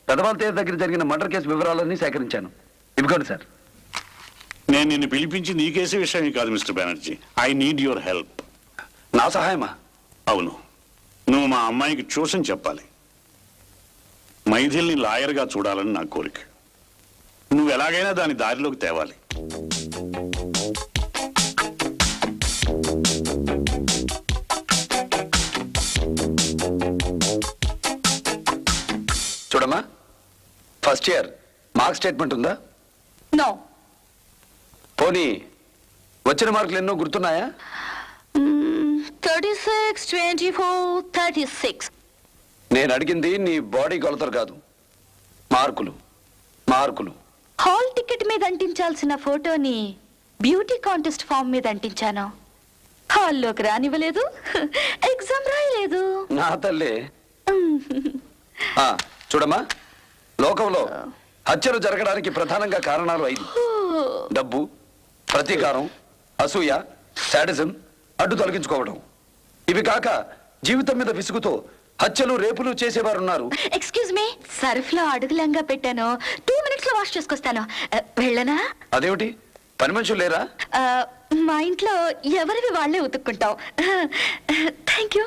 పెదవాళ్ళ తేరు దగ్గర జరిగిన మర్డర్ కేసు వివరాలన్నీ సేకరించాను. ఇవ్వండి సార్. నేను నిన్ను పిలిపించింది ఈ కేసు విషయం కాదు mister Banerjee. I need your help. నా సహాయమా? అవును, నువ్వు మా అమ్మాయికి ట్యూషన్ చెప్పాలి. మైథిల్ని లాయర్గా చూడాలని నా కోరిక. నువ్వు ఎలాగైనా దాని దారిలోకి తేవాలి. చూడమ్మా, ఫస్ట్ ఇయర్ మార్క్ స్టేట్మెంట్ ఉందా? నో. పోనీ వచ్చిన మార్కులు ఎన్నో గుర్తున్నాయా? 36, 24, 36. నేను అడిగింది నీ బాడీ కొలతలు కాదు, మార్కులు. మార్కులు హాల్ టికెట్ మీద అంటించాల్సిన ఫోటోని బ్యూటీ కాంటెస్ట్ ఫామ్ మీద అంటించాను. హాల్లోకి రానివ్వలేదు, ఎగ్జామ్ రాయలేదు. నా తల్లి. చూడమ్మా, లోకంలో హత్యలు జరగడానికి ప్రధానంగా కారణాలు 5: డబ్బు, ప్రతీకారం, అసూయ, శాడిజం, అడ్డు తొలగించుకోవడం. ఇవి కాక జీవితం మీద విసుగుతో హత్యలు, రేపులు చేసేవారున్నారు. ఎక్స్క్యూజ్ మీ, సర్ఫ్ లో అడుగులంగా పెట్టాను. 2 minutes లో వాష్ చేసుకొస్తాను. వెళ్ళనా? అదేమిటి, పని మనుషులు లేరా? మా ఇంట్లో ఎవరివి వాళ్ళే ఉతుక్కుంటాం. Thank you.